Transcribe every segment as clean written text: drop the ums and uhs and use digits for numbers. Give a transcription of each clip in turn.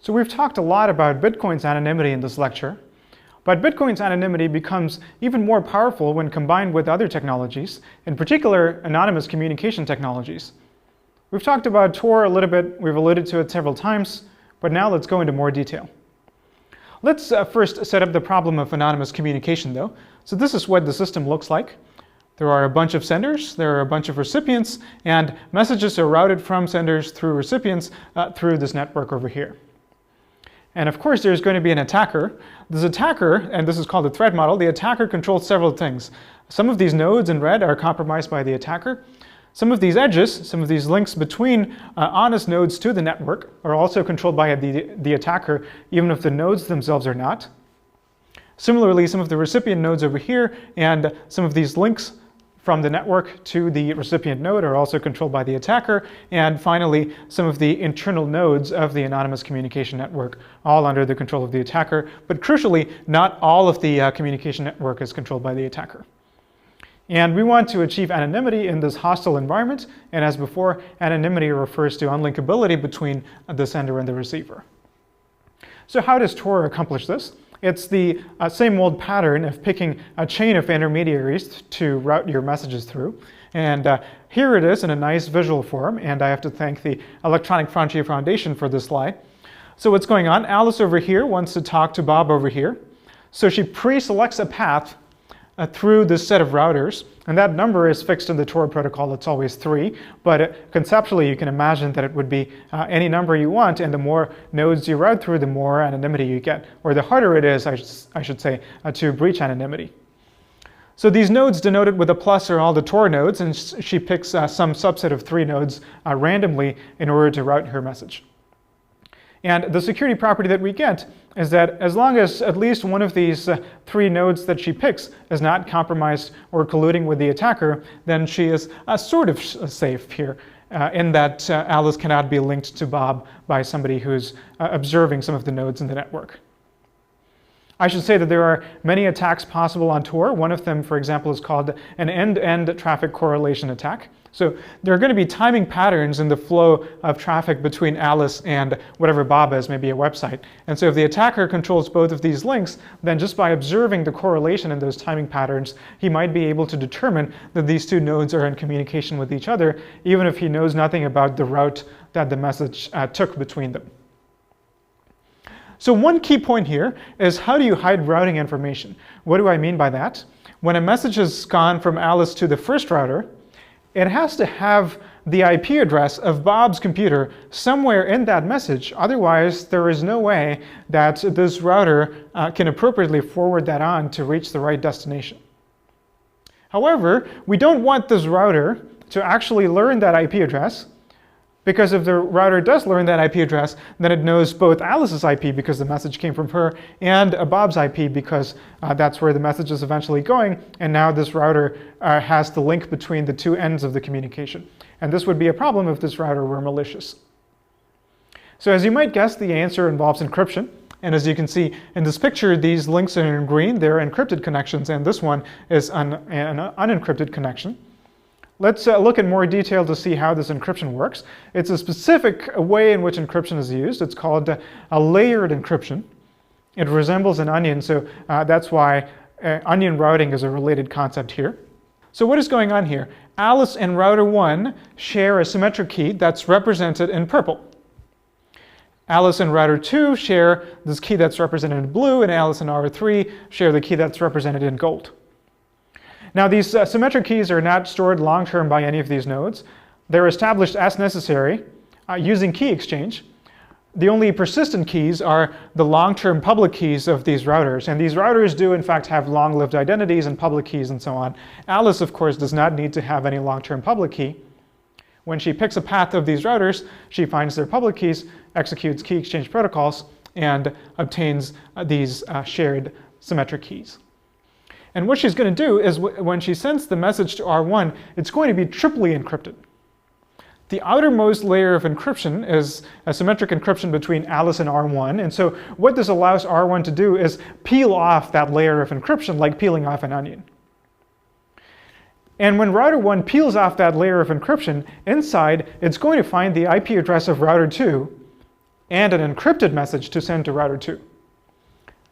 So we've talked a lot about Bitcoin's anonymity in this lecture, but Bitcoin's anonymity becomes even more powerful when combined with other technologies, in particular anonymous communication technologies. We've talked about Tor a little bit, we've alluded to it several times, but now let's go into more detail. Let's first set up the problem of anonymous communication though. So this is what the system looks like. There are a bunch of senders, there are a bunch of recipients, and messages are routed from senders through recipients through this network over here. And of course, there's going to be an attacker. This attacker, and this is called the threat model, the attacker controls several things. Some of these nodes in red are compromised by the attacker. Some of these edges, some of these links between honest nodes to the network are also controlled by the attacker, even if the nodes themselves are not. Similarly, some of the recipient nodes over here and some of these links from the network to the recipient node are also controlled by the attacker. And finally, some of the internal nodes of the anonymous communication network, all under the control of the attacker. But crucially, not all of the communication network is controlled by the attacker. And we want to achieve anonymity in this hostile environment. And as before, anonymity refers to unlinkability between the sender and the receiver. So how does Tor accomplish this? It's the same old pattern of picking a chain of intermediaries to route your messages through. And here it is in a nice visual form. And I have to thank the Electronic Frontier Foundation for this slide. So what's going on? Alice over here wants to talk to Bob over here. So she pre-selects a path through this set of routers. And that number is fixed in the Tor protocol. It's always 3. But conceptually, you can imagine that it would be any number you want. And the more nodes you route through, the more anonymity you get. Or the harder it is, I should say, to breach anonymity. So these nodes denoted with a plus are all the Tor nodes. And she picks some subset of 3 nodes randomly in order to route her message. And the security property that we get is that as long as at least one of these 3 nodes that she picks is not compromised or colluding with the attacker, then she is sort of safe here in that Alice cannot be linked to Bob by somebody who's observing some of the nodes in the network. I should say that there are many attacks possible on Tor. One of them, for example, is called an end-to-end traffic correlation attack. So there are going to be timing patterns in the flow of traffic between Alice and whatever Bob is, maybe a website. And so if the attacker controls both of these links, then just by observing the correlation in those timing patterns, he might be able to determine that these 2 nodes are in communication with each other, even if he knows nothing about the route that the message took between them. So one key point here is how do you hide routing information? What do I mean by that? When a message has gone from Alice to the first router, it has to have the IP address of Bob's computer somewhere in that message. Otherwise, there is no way that this router can appropriately forward that on to reach the right destination. However, we don't want this router to actually learn that IP address, because if the router does learn that IP address, then it knows both Alice's IP because the message came from her and Bob's IP because that's where the message is eventually going. And now this router has the link between the 2 ends of the communication. And this would be a problem if this router were malicious. So as you might guess, the answer involves encryption. And as you can see in this picture, these links are in green. They're encrypted connections. And this one is an unencrypted connection. Let's look in more detail to see how this encryption works. It's a specific way in which encryption is used. It's called a layered encryption. It resembles an onion, so that's why onion routing is a related concept here. So what is going on here? Alice and router 1 share a symmetric key that's represented in purple. Alice and router 2 share this key that's represented in blue, and Alice and router 3 share the key that's represented in gold. Now these symmetric keys are not stored long-term by any of these nodes. They're established as necessary using key exchange. The only persistent keys are the long-term public keys of these routers. And these routers do in fact have long-lived identities and public keys and so on. Alice, of course, does not need to have any long-term public key. When she picks a path of these routers, she finds their public keys, executes key exchange protocols, and obtains these shared symmetric keys. And what she's going to do is when she sends the message to R1, it's going to be triply encrypted. The outermost layer of encryption is a symmetric encryption between Alice and R1. And so what this allows R1 to do is peel off that layer of encryption like peeling off an onion. And when router 1 peels off that layer of encryption, inside it's going to find the IP address of router 2 and an encrypted message to send to router 2.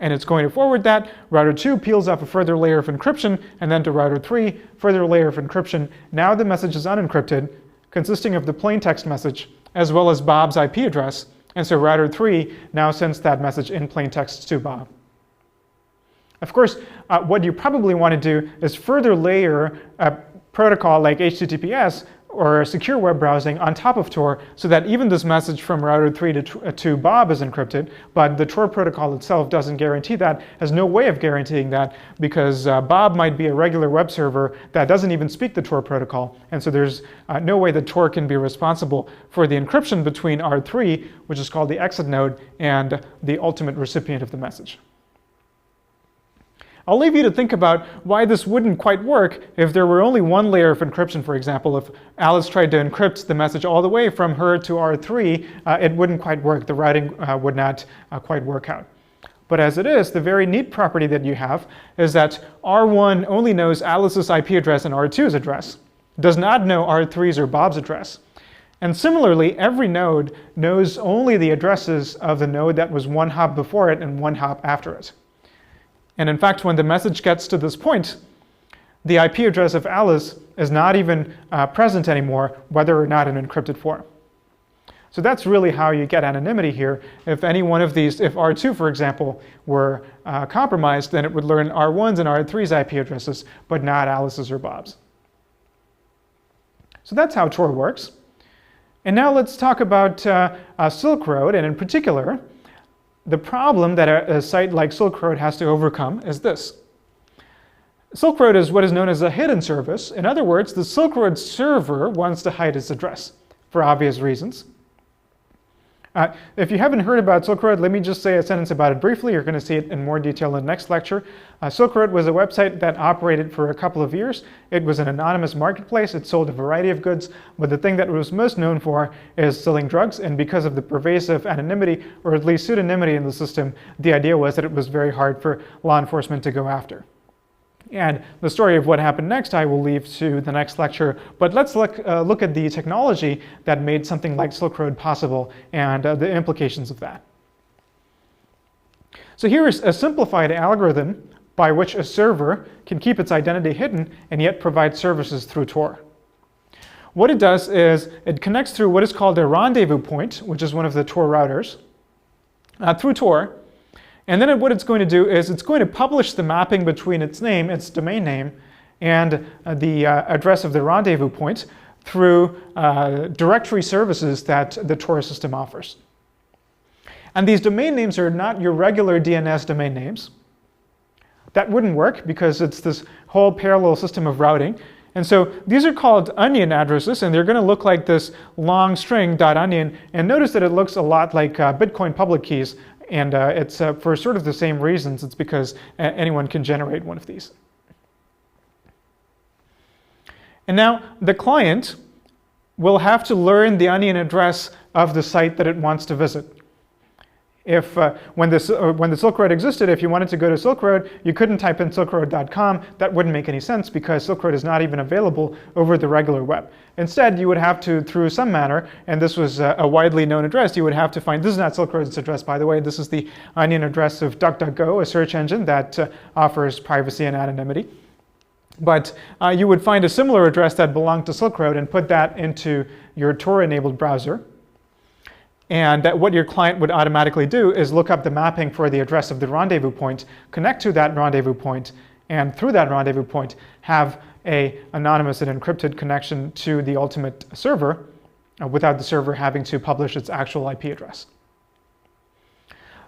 And it's going to forward that. Router 2 peels off a further layer of encryption, and then to router 3, further layer of encryption. Now the message is unencrypted, consisting of the plain text message, as well as Bob's IP address. And so router 3 now sends that message in plain text to Bob. Of course, what you probably want to do is further layer a protocol like HTTPS or secure web browsing on top of Tor, so that even this message from router 3 to Bob is encrypted, but the Tor protocol itself doesn't guarantee that, has no way of guaranteeing that, because Bob might be a regular web server that doesn't even speak the Tor protocol, and so there's no way that Tor can be responsible for the encryption between R3, which is called the exit node, and the ultimate recipient of the message. I'll leave you to think about why this wouldn't quite work if there were only one layer of encryption, for example. If Alice tried to encrypt the message all the way from her to R3, it wouldn't quite work. The routing would not quite work out. But as it is, the very neat property that you have is that R1 only knows Alice's IP address and R2's address, does not know R3's or Bob's address. And similarly, every node knows only the addresses of the node that was one hop before it and one hop after it. And in fact, when the message gets to this point, the IP address of Alice is not even present anymore, whether or not in encrypted form. So that's really how you get anonymity here. If any one of these, if R2, for example, were compromised, then it would learn R1's and R3's IP addresses, but not Alice's or Bob's. So that's how Tor works. And now let's talk about Silk Road, and in particular, the problem that a site like Silk Road has to overcome is this. Silk Road is what is known as a hidden service. In other words, the Silk Road server wants to hide its address for obvious reasons. If you haven't heard about Silk Road, let me just say a sentence about it briefly. You're going to see it in more detail in the next lecture. Silk Road was a website that operated for a couple of years. It was an anonymous marketplace. It sold a variety of goods, but the thing that it was most known for is selling drugs. And because of the pervasive anonymity, or at least pseudonymity in the system, the idea was that it was very hard for law enforcement to go after. And the story of what happened next I will leave to the next lecture, but let's look at the technology that made something like Silk Road possible and the implications of that. So here is a simplified algorithm by which a server can keep its identity hidden and yet provide services through Tor. What it does is it connects through what is called a rendezvous point, which is one of the Tor routers, through Tor. And then what it's going to do is it's going to publish the mapping between its name, its domain name, and the address of the rendezvous point through directory services that the Tor system offers. And these domain names are not your regular DNS domain names. That wouldn't work because it's this whole parallel system of routing. And so these are called onion addresses, and they're going to look like this long string .onion. And notice that it looks a lot like Bitcoin public keys. And it's for sort of the same reasons. It's because anyone can generate one of these. And now the client will have to learn the onion address of the site that it wants to visit. If when the Silk Road existed, if you wanted to go to Silk Road, you couldn't type in silkroad.com. That wouldn't make any sense because Silk Road is not even available over the regular web. Instead, you would have to, through some manner, and this was a widely known address, you would have to find, this is not Silk Road's address, by the way, this is the onion address of DuckDuckGo, a search engine that offers privacy and anonymity. But you would find a similar address that belonged to Silk Road and put that into your Tor-enabled browser. And what your client would automatically do is look up the mapping for the address of the rendezvous point, connect to that rendezvous point, and through that rendezvous point have an anonymous and encrypted connection to the ultimate server without the server having to publish its actual IP address.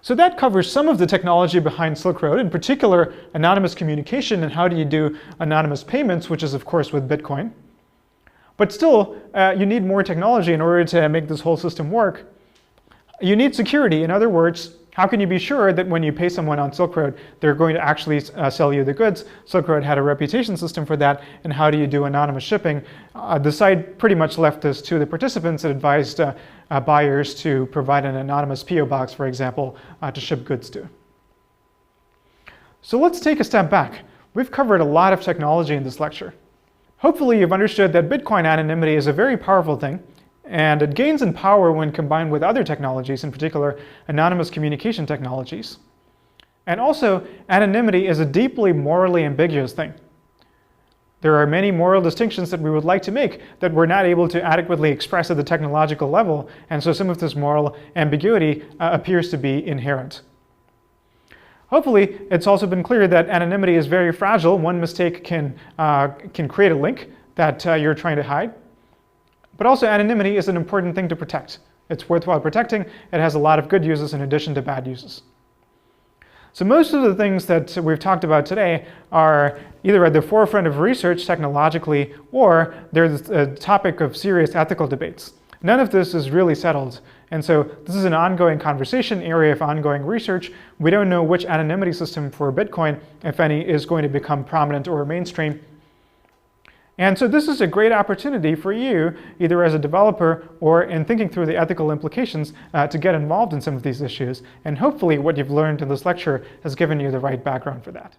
So that covers some of the technology behind Silk Road, in particular anonymous communication and how do you do anonymous payments, which is of course with Bitcoin. But still, you need more technology in order to make this whole system work. You need security. In other words, how can you be sure that when you pay someone on Silk Road, they're going to actually sell you the goods? Silk Road had a reputation system for that, and how do you do anonymous shipping? The site pretty much left this to the participants. It advised buyers to provide an anonymous PO box, for example, to ship goods to. So let's take a step back. We've covered a lot of technology in this lecture. Hopefully you've understood that Bitcoin anonymity is a very powerful thing. And it gains in power when combined with other technologies, in particular anonymous communication technologies. And also, anonymity is a deeply morally ambiguous thing. There are many moral distinctions that we would like to make that we're not able to adequately express at the technological level, and so some of this moral ambiguity appears to be inherent. Hopefully, it's also been clear that anonymity is very fragile. One mistake can create a link that you're trying to hide. But also, anonymity is an important thing to protect. It's worthwhile protecting. It has a lot of good uses in addition to bad uses. So most of the things that we've talked about today are either at the forefront of research technologically, or they're a topic of serious ethical debates. None of this is really settled. And so this is an ongoing conversation, area of ongoing research. We don't know which anonymity system for Bitcoin, if any, is going to become prominent or mainstream. And so this is a great opportunity for you, either as a developer or in thinking through the ethical implications, to get involved in some of these issues. And hopefully what you've learned in this lecture has given you the right background for that.